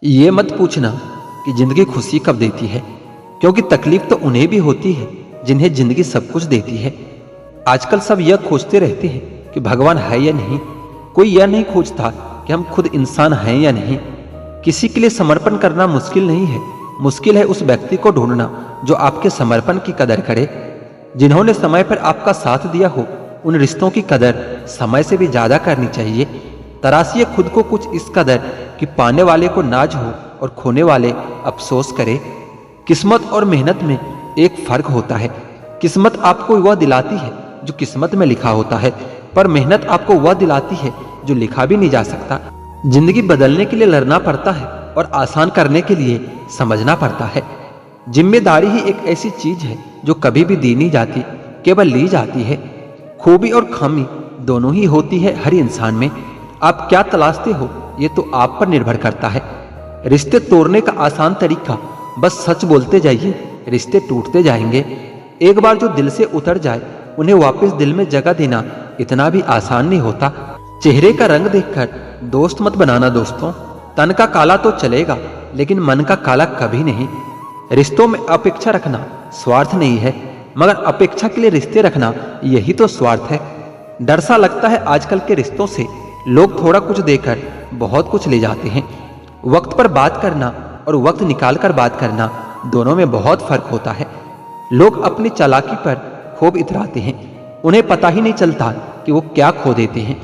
ये मत पूछना कि जिंदगी खुशी कब देती है, क्योंकि तकलीफ तो उन्हें भी होती है जिन्हें जिंदगी सब कुछ देती है। आजकल सब यह खोजते रहते हैं कि भगवान है या नहीं। कोई यह नहीं खोजता कि हम खुद इंसान हैं या नहीं। किसी के लिए समर्पण करना मुश्किल नहीं है, मुश्किल है उस व्यक्ति को ढूंढना जो आपके समर्पण की कदर करे। जिन्होंने समय पर आपका साथ दिया हो, उन रिश्तों की कदर समय से भी ज्यादा करनी चाहिए। तराशिए खुद को कुछ इस कदर कि पाने वाले को नाज हो और खोने वाले अफसोस करे। किस्मत और मेहनत में एक फर्क होता है। किस्मत आपको वह दिलाती है जो किस्मत में लिखा होता है, पर मेहनत आपको वह दिलाती है जो लिखा भी नहीं जा सकता। जिंदगी बदलने के लिए लड़ना पड़ता है और आसान करने के लिए समझना पड़ता है। जिम्मेदारी ही एक ऐसी चीज है जो कभी भी दी नहीं जाती, केवल ली जाती है। खूबी और खामी दोनों ही होती है हर इंसान में। आप क्या तलाशते हो ये तो आप पर निर्भर करता है। रिश्ते तोड़ने का आसान तरीका बस सच बोलते जाइए, रिश्ते टूटते जाएंगे। एक बार जो दिल से उतर जाए उन्हें वापस दिल में जगह देना इतना भी आसान नहीं होता। चेहरे का रंग देखकर दोस्त मत बनाना दोस्तों। तन का काला तो चलेगा लेकिन मन का काला कभी नहीं। रिश्तों में अपेक्षा रखना स्वार्थ नहीं है, मगर अपेक्षा के लिए रिश्ते रखना यही तो स्वार्थ है। डर सा लगता है आजकल के रिश्तों से। लोग थोड़ा कुछ देकर बहुत कुछ ले जाते हैं। वक्त पर बात करना और वक्त निकाल कर बात करना दोनों में बहुत फर्क होता है। लोग अपनी चालाकी पर खूब इतराते हैं, उन्हें पता ही नहीं चलता कि वो क्या खो देते हैं।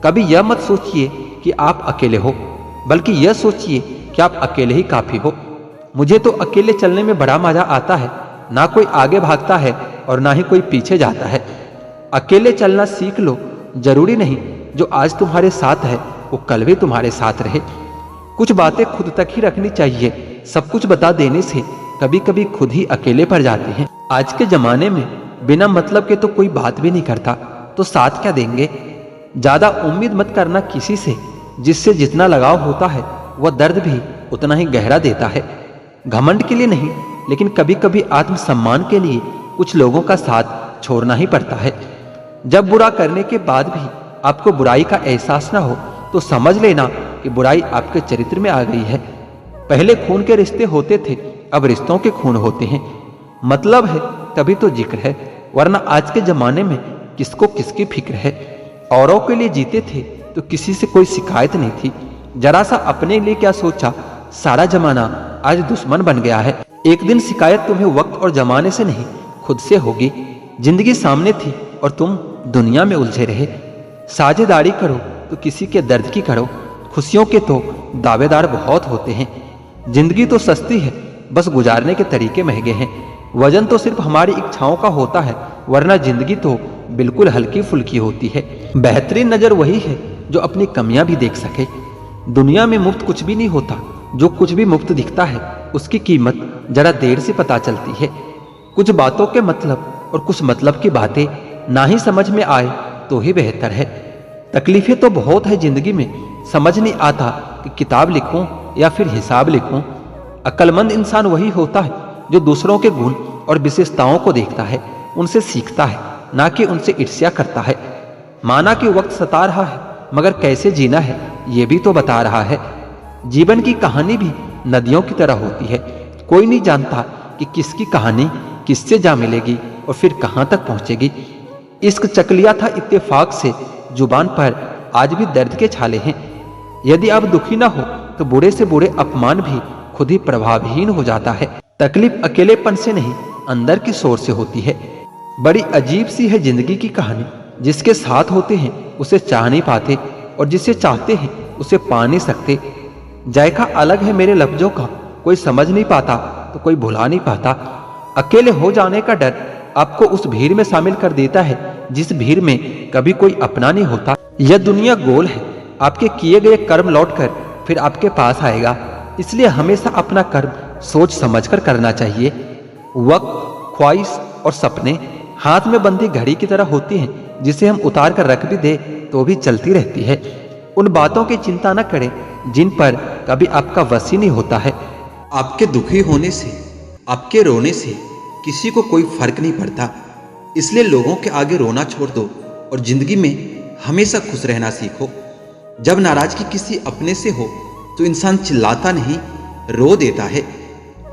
कभी यह मत सोचिए कि आप अकेले हो, बल्कि यह सोचिए कि आप अकेले ही काफी हो। मुझे तो अकेले चलने में बड़ा मजा आता है। ना कोई आगे भागता है और ना ही कोई पीछे जाता है। अकेले चलना सीख लो। जरूरी नहीं जो आज तुम्हारे साथ है वो कल भी तुम्हारे साथ रहे। कुछ बातें खुद तक ही रखनी चाहिए। सब कुछ बता देने से कभी कभी खुद ही अकेले पड़ जाते हैं। आज के जमाने में बिना मतलब के तो कोई बात भी नहीं करता, तो साथ क्या देंगे। ज्यादा उम्मीद मत करना किसी से। जिससे जितना लगाव होता है वह दर्द भी उतना ही गहरा देता है। घमंड के लिए नहीं, लेकिन कभी कभी आत्मसम्मान के लिए कुछ लोगों का साथ छोड़ना ही पड़ता है। जब बुरा करने के बाद भी आपको बुराई का एहसास ना हो तो समझ लेना कि बुराई आपके चरित्र में आ गई है। पहले खून के रिश्ते होते थे, अब रिश्तों के खून होते हैं। मतलब है तभी तो जिक्र है, वरना आज के जमाने में किसको किसकी फिक्र है। औरों के लिए जीते थे तो किसी से कोई शिकायत नहीं थी। जरा सा अपने लिए क्या सोचा, सारा जमाना आज दुश्मन बन गया है। एक दिन शिकायत तुम्हें वक्त और जमाने से नहीं खुद से होगी। जिंदगी सामने थी और तुम दुनिया में उलझे रहे। साझेदारी करो तो किसी के दर्द की करो। खुशियों के तो दावेदार बहुत होते हैं। जिंदगी तो सस्ती है, बस गुजारने के तरीके महंगे हैं। वजन तो सिर्फ हमारी इच्छाओं का होता है, वरना जिंदगी तो बिल्कुल हल्की फुल्की होती है। बेहतरीन नजर वही है जो अपनी कमियां भी देख सके। दुनिया में मुफ्त कुछ भी नहीं होता। जो कुछ भी मुफ्त दिखता है उसकी कीमत जरा देर से पता चलती है। कुछ बातों के मतलब और कुछ मतलब की बातें ना ही समझ में आए तो ही बेहतर है। तकलीफें तो बहुत है जिंदगी में, समझ नहीं आता कि किताब लिखूं या फिर हिसाब लिखूं। अक्लमंद इंसान वही होता है जो दूसरों के गुण और विशेषताओं को देखता है, उनसे सीखता है, ना कि उनसे ईर्ष्या करता है। माना कि वक्त सता रहा है, मगर कैसे जीना है ये भी तो बता रहा है। जीवन की कहानी भी नदियों की तरह होती है। कोई नहीं जानता कि किसकी कहानी किससे जा मिलेगी और फिर कहां तक पहुंचेगी। इश्क चकलिया था इत्तेफाक से, जुबान पर आज भी दर्द के छाले हैं। यदि आप दुखी ना हो तो बुरे से बुरे अपमान भी खुद ही प्रभावहीन हो जाता है। तकलीफ अकेलेपन से नहीं, अंदर की सोच से होती है। बड़ी अजीब सी है जिंदगी की कहानी। जिसके साथ होते हैं उसे चाह नहीं पाते, और जिसे चाहते हैं उसे पा नहीं सकते। जायका अलग है मेरे लफ्जों का, कोई समझ नहीं पाता तो कोई भुला नहीं पाता। अकेले हो जाने का डर आपको उस भीड़ में शामिल कर देता है जिस भीड़ में कभी कोई अपना नहीं होता। यह दुनिया गोल है, आपके किए गए कर्म लौटकर फिर आपके पास आएगा। इसलिए हमेशा अपना कर्म सोच समझकर करना चाहिए। वक्त, ख्वाहिश और सपने हाथ में बंधी घड़ी की तरह होती हैं, जिसे हम उतार कर रख भी दे तो भी चलती रहती है। उन बातों की चिंता न करें जिन पर कभी आपका वश ही नहीं होता है। आपके दुखी होने से, आपके रोने से किसी को कोई फर्क नहीं पड़ता। इसलिए लोगों के आगे रोना छोड़ दो और जिंदगी में हमेशा खुश रहना सीखो। जब नाराजगी किसी अपने से हो तो इंसान चिल्लाता नहीं, रो देता है।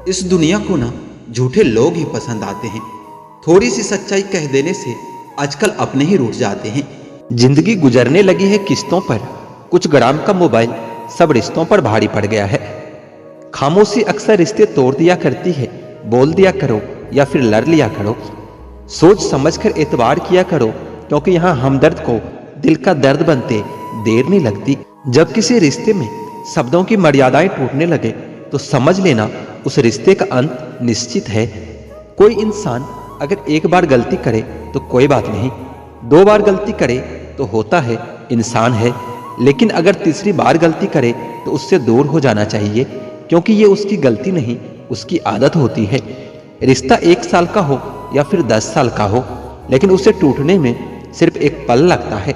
इस दुनिया को ना झूठे लोग ही पसंद आते हैं। थोड़ी सी सच्चाई कह देने से आजकल अपने ही रूठ जाते हैं। जिंदगी गुजरने लगी है किस्तों पर, कुछ ग्राम का मोबाइल सब रिश्तों पर भारी पड़ गया है। खामोशी अक्सर रिश्ते तोड़ दिया करती है। बोल दिया करो या फिर लड़ लिया करो, सोच समझकर एतबार किया करो, क्योंकि यहाँ हमदर्द को दिल का दर्द बनते देर नहीं लगती। जब किसी रिश्ते में शब्दों की मर्यादाएं टूटने लगे तो समझ लेना उस रिश्ते का अंत निश्चित है। कोई इंसान अगर एक बार गलती करे तो कोई बात नहीं, 2 बार गलती करे तो होता है इंसान है, लेकिन अगर तीसरी बार गलती करे तो उससे दूर हो जाना चाहिए, क्योंकि ये उसकी गलती नहीं, उसकी आदत होती है। रिश्ता 1 साल का हो या फिर 10 साल का हो, लेकिन उसे टूटने में सिर्फ एक पल लगता है।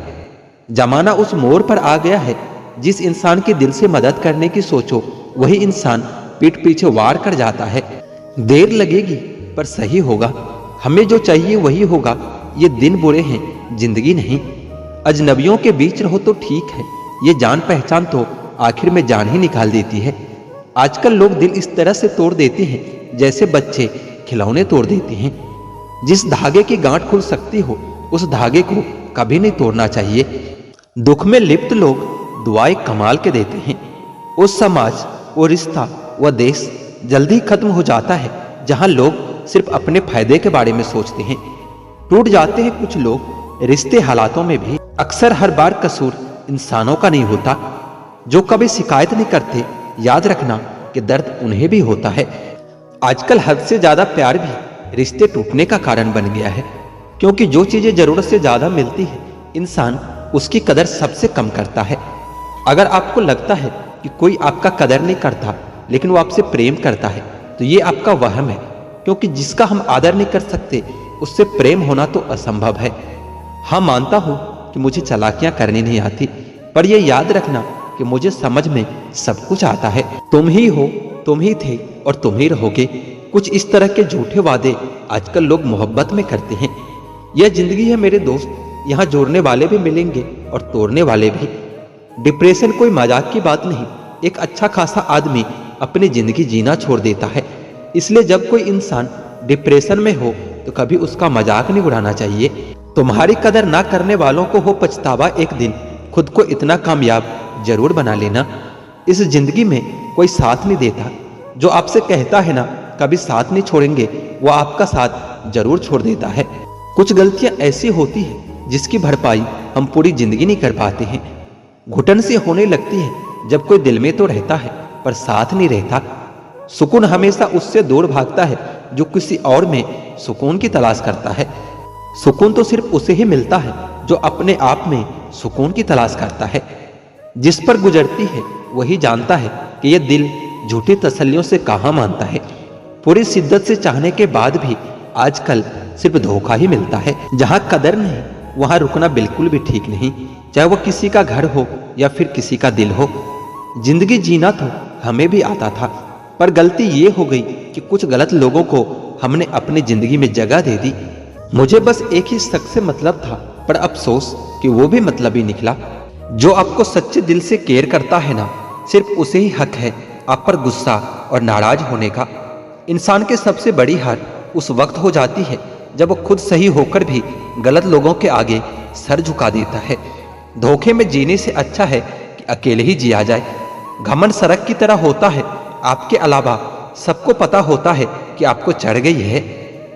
जमाना उस मोड़ पर आ गया है, जिस इंसान के दिल से मदद करने की सोचो वही इंसान पीठ पीछे वार कर जाता है। देर लगेगी पर सही होगा, हमें जो चाहिए वही होगा। ये दिन बुरे हैं, जिंदगी नहीं। अजनबियों के बीच रहो तो ठीक है, ये जान पहचान तो आखिर में जान ही निकाल देती है। आजकल लोग दिल इस तरह से तोड़ देते हैं जैसे बच्चे खिलौने तोड़ देते हैं। जिस धागे की गांठ खुल सकती हो उस धागे को कभी नहीं तोड़ना चाहिए। दुख में लिप्त लोग दुआएं कमाल के देते हैं। वो समाज, वो रिश्ता, वो देश जल्दी खत्म हो जाता है जहां लोग सिर्फ अपने फायदे के बारे में सोचते हैं। टूट जाते हैं कुछ लोग रिश्ते हालातों में भी। अक्सर हर बार कसूर इंसानों का नहीं होता। जो कभी शिकायत नहीं करते, याद रखना कि दर्द उन्हें भी होता है। आजकल हद से ज्यादा प्यार भी रिश्ते टूटने का कारण बन गया है, क्योंकि जो चीजें जरूरत से ज्यादा मिलती है इंसान उसकी कदर सबसे कम करता है। अगर आपको लगता है कि कोई आपका कदर नहीं करता लेकिन वो आपसे प्रेम करता है तो ये आपका वहम है, क्योंकि जिसका हम आदर नहीं कर सकते उससे प्रेम होना तो असंभव है। हाँ, मानता हूं कि मुझे चालाकियां करनी नहीं आती, पर यह याद रखना कि मुझे समझ में सब कुछ आता है। तुम ही हो, तुम ही थे और तुम ही रहोगे। कुछ इस तरह के झूठे वादे आजकल लोग मोहब्बत में करते हैं। यह जिंदगी है मेरे दोस्त, यहाँ जोड़ने वाले भी मिलेंगे और तोड़ने वाले भी। डिप्रेशन कोई मजाक की बात नहीं। एक अच्छा खासा आदमी अपनी जिंदगी जीना छोड़ देता है। इसलिए जब कोई इंसान डिप्रेशन में हो तो कभी उसका मजाक नहीं उड़ाना चाहिए। तुम्हारी कदर ना करने वालों को हो पछतावा एक दिन, खुद को इतना कामयाब जरूर बना लेना। इस जिंदगी में कोई साथ नहीं देता। जो आपसे कहता है ना कभी साथ नहीं छोड़ेंगे, वो आपका साथ जरूर छोड़ देता है। कुछ गलतियां ऐसी होती है जिसकी भरपाई हम पूरी जिंदगी नहीं कर पाते हैं। घुटन सी होने लगती है जब कोई दिल में तो रहता है पर साथ नहीं रहता। सुकून हमेशा उससे दूर भागता है जो किसी और में सुकून की तलाश करता है। सुकून तो सिर्फ उसे ही मिलता है जो अपने आप में सुकून की तलाश करता है। जिस पर गुजरती है वही जानता है कि यह दिल झूठी तसल्लियों से कहाँ मानता है। पूरी शिद्दत से चाहने के बाद भी आजकल सिर्फ धोखा ही मिलता है। जहाँ कदर नहीं वहाँ रुकना बिल्कुल भी ठीक नहीं, चाहे वो किसी का घर हो या फिर किसी का दिल हो। जिंदगी जीना तो हमें भी आता था, पर गलती ये हो गई कि कुछ गलत लोगों को हमने अपनी जिंदगी में जगह दे दी। मुझे बस एक ही शख्स से मतलब था, पर अफसोस कि वो भी मतलब ही निकला। जो आपको सच्चे दिल से केयर करता है ना, सिर्फ उसे ही हक है आप पर गुस्सा और नाराज होने का। इंसान के सबसे बड़ी हार उस वक्त हो जाती है जब वो खुद सही होकर भी गलत लोगों के आगे सर झुका देता है। धोखे में जीने से अच्छा है कि अकेले ही जिया जाए। घमंड सड़क की तरह होता है, आपके अलावा सबको पता होता है कि आपको चढ़ गई है।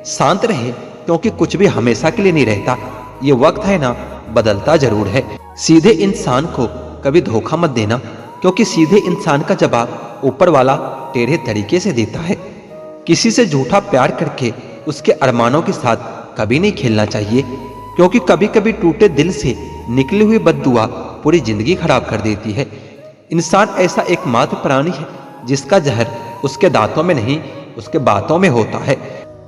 शांत रहे, क्योंकि कुछ भी हमेशा के लिए नहीं रहता। ये वक्त है ना, बदलता जरूर है। सीधे इंसान को कभी धोखा मत देना, क्योंकि सीधे इंसान का जवाब ऊपर वाला टेढ़े तरीके से देता है। किसी से झूठा प्यार करके उसके अरमानों के साथ कभी नहीं खेलना चाहिए, क्योंकि कभी कभी टूटे दिल से निकली हुई बद्दुआ पूरी जिंदगी खराब कर देती है। इंसान ऐसा एकमात्र प्राणी है जिसका जहर उसके दांतों में नहीं, उसके बातों में होता है।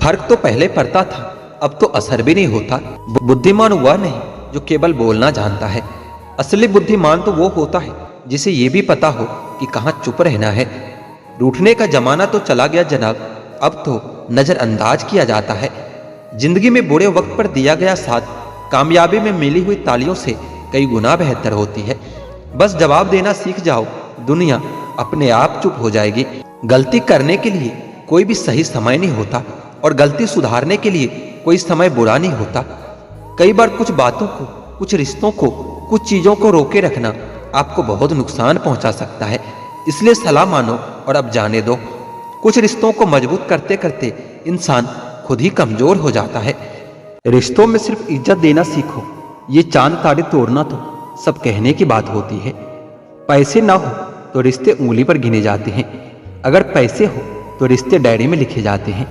फर्क तो पहले पड़ता था, अब तो असर भी नहीं होता। बुद्धिमान वह नहीं जो केवल बोलना जानता है। असली बुद्धिमान तो वो होता है जिसे ये भी पता हो कि कहाँ चुप रहना है। रूठने का जमाना तो चला गया जनाब, अब तो नजरअंदाज किया जाता है। जिंदगी में बुरे वक्त पर दिया गया साथ कामयाबी में मिली हुई तालियों से कई गुना बेहतर होती है। बस जवाब देना सीख जाओ, दुनिया अपने आप चुप हो जाएगी। गलती करने के लिए कोई भी सही समय नहीं होता और गलती सुधारने के लिए कोई समय बुरा नहीं होता। कई बार कुछ बातों को, कुछ रिश्तों को, कुछ चीजों को रोके रखना आपको बहुत नुकसान पहुंचा सकता है। इसलिए सलाह मानो और अब जाने दो। कुछ रिश्तों को मजबूत करते करते इंसान खुद ही कमजोर हो जाता है। रिश्तों में सिर्फ इज्जत देना सीखो। ये चांद तारे तोड़ना तो सब कहने की बात होती है। पैसे ना हो तो रिश्ते उंगली पर गिने जाते हैं, अगर पैसे हो तो रिश्ते डायरी में लिखे जाते हैं।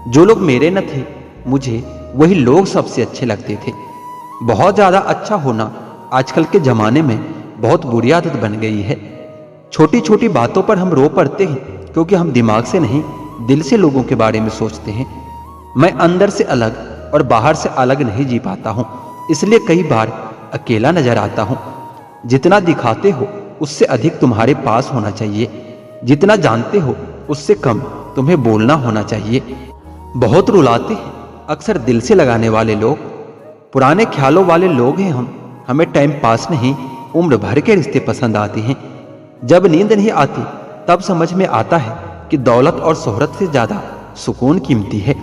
जो लोग मेरे न थे मुझे वही लोग सबसे अच्छे लगते थे। बहुत ज्यादा अच्छा होना आजकल के जमाने में बहुत बुरी आदत बन गई है। छोटी छोटी बातों पर हम रो पड़ते हैं क्योंकि हम दिमाग से नहीं दिल से लोगों के बारे में सोचते हैं। मैं अंदर से अलग और बाहर से अलग नहीं जी पाता हूँ, इसलिए कई बार अकेला नजर आता हूँ। जितना दिखाते हो उससे अधिक तुम्हारे पास होना चाहिए। जितना जानते हो उससे कम तुम्हें बोलना होना चाहिए। बहुत रुलाते हैं अक्सर दिल से लगाने वाले लोग। पुराने ख्यालों वाले लोग हैं हम। हमें टाइम पास नहीं, उम्र भर के रिश्ते पसंद आते हैं। जब नींद नहीं आती तब समझ में आता है कि दौलत और शोहरत से ज्यादा सुकून कीमती है।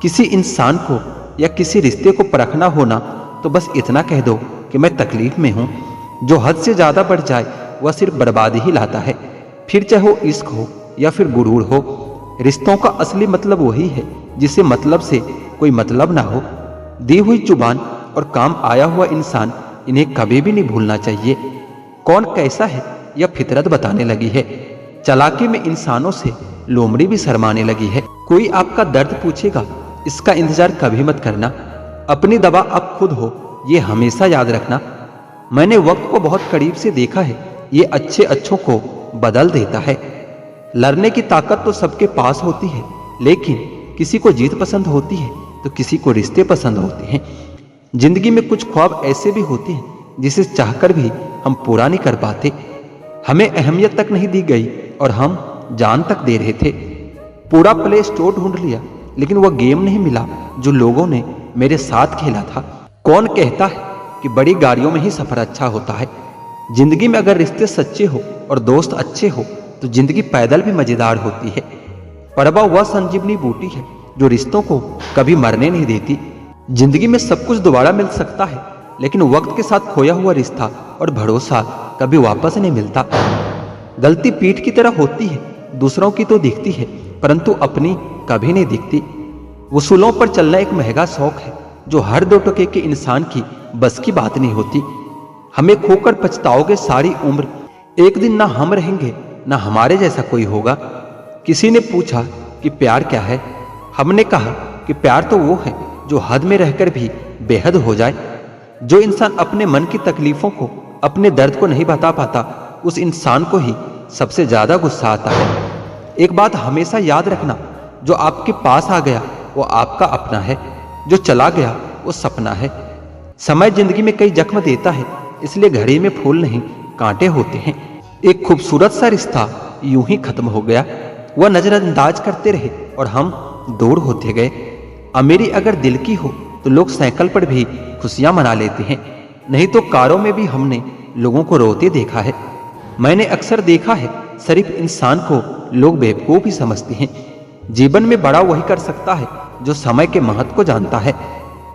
किसी इंसान को या किसी रिश्ते को परखना होना तो बस इतना कह दो कि मैं तकलीफ में हूं। जो हद से ज्यादा बढ़ जाए वह सिर्फ बर्बादी ही लाता है, फिर चाहे वो इश्क हो या फिर गुरूर हो। रिश्तों का असली मतलब वही है जिसे मतलब से कोई मतलब ना हो। दी हुई जुबान और काम आया हुआ इंसान, इन्हें कभी भी नहीं भूलना चाहिए। कौन कैसा है यह फितरत बताने लगी है। चालाकी में इंसानों से लोमड़ी भी शर्माने लगी है। कोई आपका दर्द पूछेगा, इसका इंतजार कभी मत करना। अपनी दवा अब खुद हो, ये हमेशा याद रखना। मैंने वक्त को बहुत करीब से देखा है, ये अच्छे अच्छों को बदल देता है। लड़ने की ताकत तो सबके पास होती है, लेकिन किसी को जीत पसंद होती है तो किसी को रिश्ते पसंद होते हैं। जिंदगी में कुछ ख्वाब ऐसे भी होते हैं जिसे चाहकर भी हम पूरा नहीं कर पाते। हमें अहमियत तक नहीं दी गई और हम जान तक दे रहे थे। पूरा प्ले स्टोर ढूंढ लिया लेकिन वह गेम नहीं मिला जो लोगों ने मेरे साथ खेला था। कौन कहता है कि बड़ी गाड़ियों में ही सफर अच्छा होता है। जिंदगी में अगर रिश्ते सच्चे हो और दोस्त अच्छे हो तो जिंदगी पैदल भी मजेदार होती है। परवा वह संजीवनी बूटी है जो रिश्तों को कभी मरने नहीं देती। जिंदगी में सब कुछ दोबारा मिल सकता है, लेकिन वक्त के साथ खोया हुआ रिश्ता और भरोसा कभी वापस नहीं मिलता। गलती पीठ की तरह होती है, दूसरों की तो दिखती है परंतु अपनी कभी नहीं दिखती। वसूलों पर चलना एक महंगा शौक है जो हर दो टके के इंसान की बस की बात नहीं होती। हमें खोकर पछताओगे सारी उम्र। एक दिन ना हम रहेंगे ना हमारे जैसा कोई होगा। किसी ने पूछा कि प्यार क्या है। हमने कहा कि प्यार तो वो है जो हद में रहकर भी बेहद हो जाए। जो इंसान अपने मन की तकलीफों को, अपने दर्द को नहीं बता पाता, उस इंसान को ही सबसे ज्यादा गुस्सा आता है। एक बात हमेशा याद रखना, जो आपके पास आ गया वो आपका अपना है, जो चला गया वो सपना है। समय जिंदगी में कई जख्म देता है, इसलिए घड़ी में फूल नहीं कांटे होते हैं। एक खूबसूरत सा रिश्ता यूं ही खत्म हो गया। वह नजरअंदाज करते रहे और हम दूर होते गए। अमीरी अगर दिल की हो तो लोग साइकिल पर भी खुशियां मना लेते हैं, नहीं तो कारों में भी हमने लोगों को रोते देखा है। मैंने अक्सर देखा है शरीफ इंसान को लोग बेवकूफ ही समझते हैं। जीवन में बड़ा वही कर सकता है जो समय के महत्व को जानता है।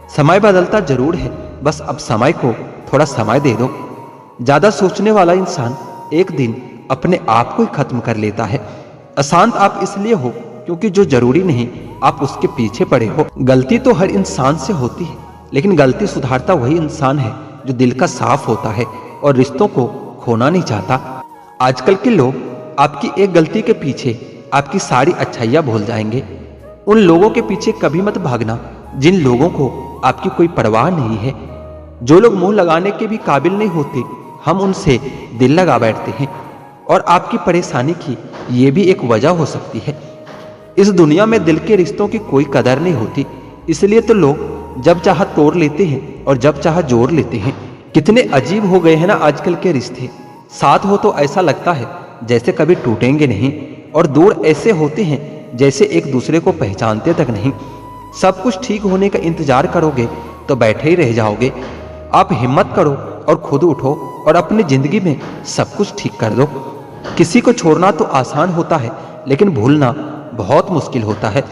समय बदलता जरूर है, बस अब समय को थोड़ा समय दे दो। ज्यादा सोचने वाला इंसान एक दिन अपने आप को ही खत्म कर लेता है। अशांत आप इसलिए हो क्योंकि जो जरूरी नहीं आप उसके पीछे पड़े हो। गलती तो हर इंसान से होती है, लेकिन गलती सुधारता वही इंसान है जो दिल का साफ होता है और रिश्तों को खोना नहीं चाहता। आजकल के लोग आपकी एक गलती के पीछे आपकी सारी अच्छाइयां भूल जाएंगे। उन लोगों के पीछे कभी मत भागना जिन लोगों को आपकी कोई परवाह नहीं है। जो लोग मुंह लगाने के भी काबिल नहीं होते, हम उनसे दिल लगा बैठते हैं और आपकी परेशानी की ये भी एक वजह हो सकती है। इस दुनिया में दिल के रिश्तों की कोई कदर नहीं होती, इसलिए तो लोग जब चाह तोड़ लेते हैं और जब चाह जोड़ लेते हैं। कितने अजीब हो गए हैं ना आजकल के रिश्ते। साथ हो तो ऐसा लगता है जैसे कभी टूटेंगे नहीं, और दूर ऐसे होते हैं जैसे एक दूसरे को पहचानते तक नहीं। सब कुछ ठीक होने का इंतजार करोगे तो बैठे ही रह जाओगे। आप हिम्मत करो और खुद उठो और अपनी जिंदगी में सब कुछ ठीक कर दो। किसी को छोड़ना तो आसान होता है, लेकिन भूलना बहुत मुश्किल होता है।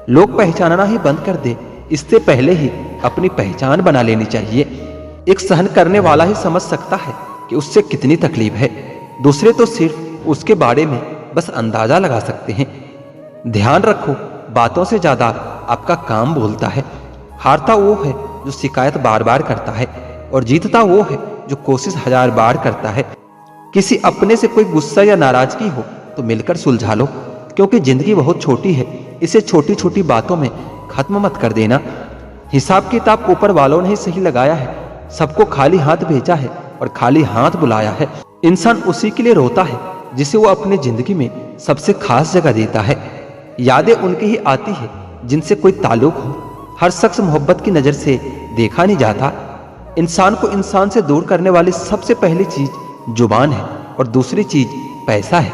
लोग पहचानना ही बंद कर दे, इससे पहले ही अपनी पहचान बना लेनी चाहिए। एक सहन करने वाला ही समझ सकता है कि उससे कितनी तकलीफ है। दूसरे तो सिर्फ उसके बारे में बस अंदाजा लगा सकते हैं। ध्यान रखो, बातों से ज्यादा आपका काम बोलता है। हारता वो है जो शिकायत बार बार करता है, और जीतता वो है जो कोशिश 1000 बार करता है। किसी अपने से कोई गुस्सा या नाराजगी हो तो मिलकर सुलझा लो, क्योंकि जिंदगी बहुत छोटी है। इसे छोटी छोटी बातों में खत्म मत कर देना। हिसाब किताब ऊपर वालों ने ही सही लगाया है। सबको खाली हाथ भेजा है और खाली हाथ बुलाया है। इंसान उसी के लिए रोता है जिसे वो अपनी जिंदगी में सबसे खास जगह देता है। यादें उनकी ही आती है जिनसे कोई ताल्लुक हो। हर शख्स मोहब्बत की नजर से देखा नहीं जाता। इंसान को इंसान से दूर करने वाली सबसे पहली चीज जुबान है, और दूसरी चीज पैसा है।